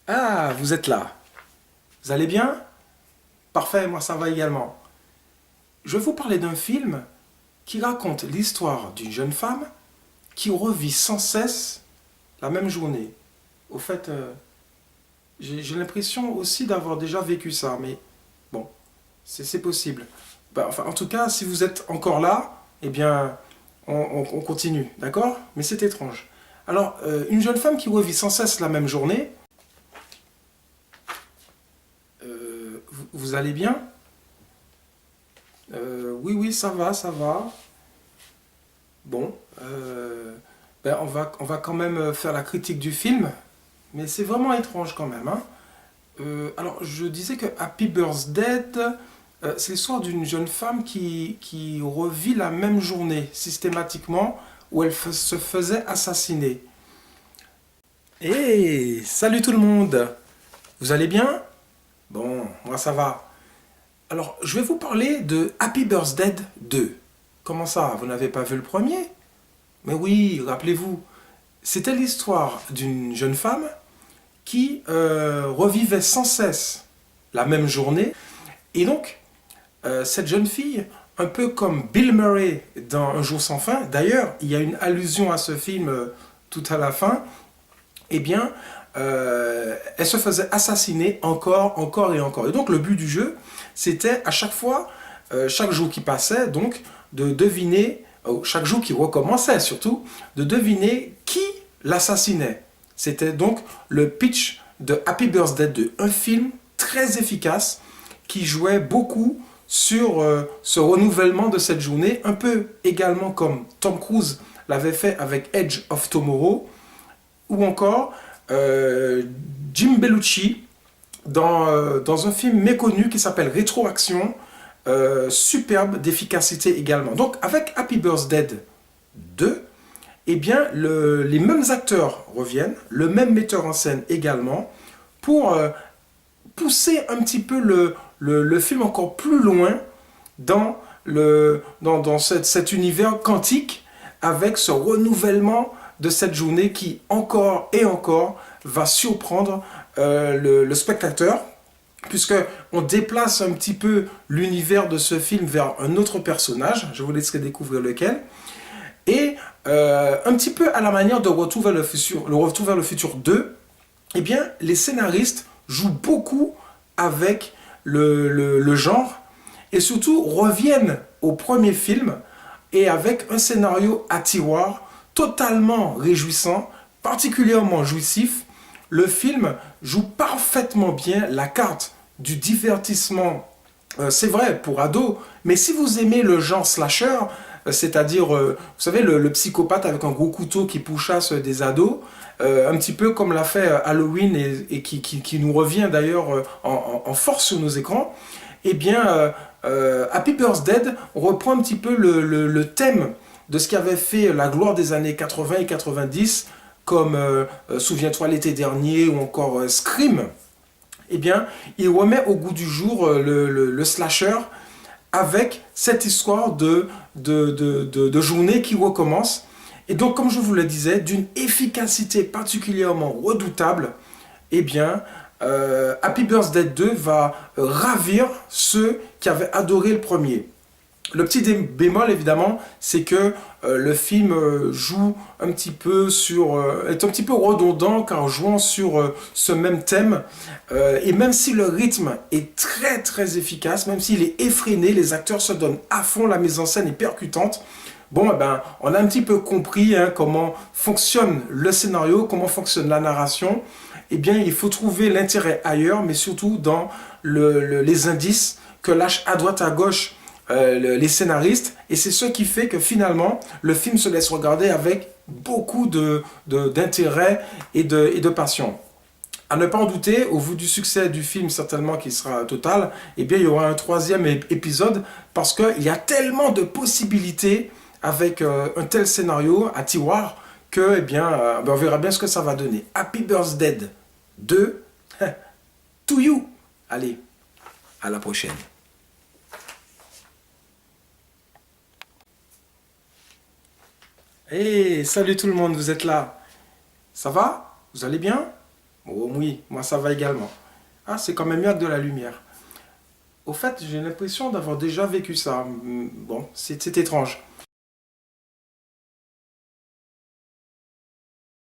Ah, vous êtes là. Vous allez bien? Parfait, moi ça va également. Je vais vous parler d'un film qui raconte l'histoire d'une jeune femme qui revit sans cesse la même journée. Au fait, j'ai l'impression aussi d'avoir déjà vécu ça, mais bon, c'est possible. Enfin, en tout cas, si vous êtes encore là, eh bien, on continue, d'accord? Mais c'est étrange. Alors, une jeune femme qui revit sans cesse la même journée, vous allez bien? Oui, oui, ça va, ça va. Bon, on va quand même faire la critique du film, mais c'est vraiment étrange quand même, hein. Alors, je disais que Happy Birthday, c'est l'histoire d'une jeune femme qui revit la même journée systématiquement où elle se faisait assassiner. Hey, salut tout le monde! Vous allez bien? Bon, moi ça va. Alors, je vais vous parler de Happy Birthday 2. Comment ça, vous n'avez pas vu le premier? Mais oui, rappelez-vous, c'était l'histoire d'une jeune femme qui revivait sans cesse la même journée. Et donc, cette jeune fille, un peu comme Bill Murray dans Un jour sans fin, d'ailleurs, il y a une allusion à ce film tout à la fin, eh bien, elle se faisait assassiner encore, encore et encore. Et donc, le but du jeu, c'était à chaque fois, chaque jour qui passait, donc, de deviner, chaque jour qui recommençait surtout, de deviner qui l'assassinait. C'était donc le pitch de Happy Birthday 2, un film très efficace qui jouait beaucoup sur ce renouvellement de cette journée, un peu également comme Tom Cruise l'avait fait avec Edge of Tomorrow, ou encore Jim Bellucci dans un film méconnu qui s'appelle Rétroaction, superbe d'efficacité également. Donc avec Happy Birthday 2, eh bien les mêmes acteurs reviennent, le même metteur en scène également, pour pousser un petit peu le film encore plus loin dans cet univers quantique avec ce renouvellement de cette journée qui encore et encore va surprendre le spectateur, puisque on déplace un petit peu l'univers de ce film vers un autre personnage. Je vous laisserai découvrir lequel. Et un petit peu à la manière de Retour vers le Retour vers le futur 2, eh bien, les scénaristes jouent beaucoup avec le genre et surtout reviennent au premier film et avec un scénario à tiroir totalement réjouissant, particulièrement jouissif. Le film joue parfaitement bien la carte du divertissement. C'est vrai pour ados, mais si vous aimez le genre slasher, c'est-à-dire, vous savez, le psychopathe avec un gros couteau qui pourchasse des ados, un petit peu comme l'a fait Halloween et qui nous revient d'ailleurs en force sur nos écrans, eh bien, Happy Birthday reprend un petit peu le thème de ce qui avait fait la gloire des années 80 et 90, comme Souviens-toi l'été dernier ou encore Scream. Eh bien, il remet au goût du jour le slasher avec cette histoire de journée qui recommence. Et donc, comme je vous le disais, d'une efficacité particulièrement redoutable, eh bien, Happy Birthday 2 va ravir ceux qui avaient adoré le premier. Le petit bémol, évidemment, c'est que le film joue un petit peu est un petit peu redondant car jouant sur ce même thème. Et même si le rythme est très très efficace, même s'il est effréné, les acteurs se donnent à fond, la mise en scène est percutante. Bon, eh ben, on a un petit peu compris comment fonctionne le scénario, comment fonctionne la narration. Eh bien, il faut trouver l'intérêt ailleurs, mais surtout dans les indices que lâchent à droite à gauche les scénaristes, et c'est ce qui fait que finalement le film se laisse regarder avec beaucoup d'intérêt et de passion. À ne pas en douter, au vu du succès du film certainement qui sera total, eh bien il y aura un troisième épisode parce qu'il y a tellement de possibilités avec un tel scénario à tiroir que on verra bien ce que ça va donner. Happy Birthday 2 to you. Allez, à la prochaine. Hey, salut tout le monde, vous êtes là. Ça va? Vous allez bien? Oh oui, moi ça va également. Ah, c'est quand même mieux que de la lumière. Au fait, j'ai l'impression d'avoir déjà vécu ça. Bon, c'est étrange.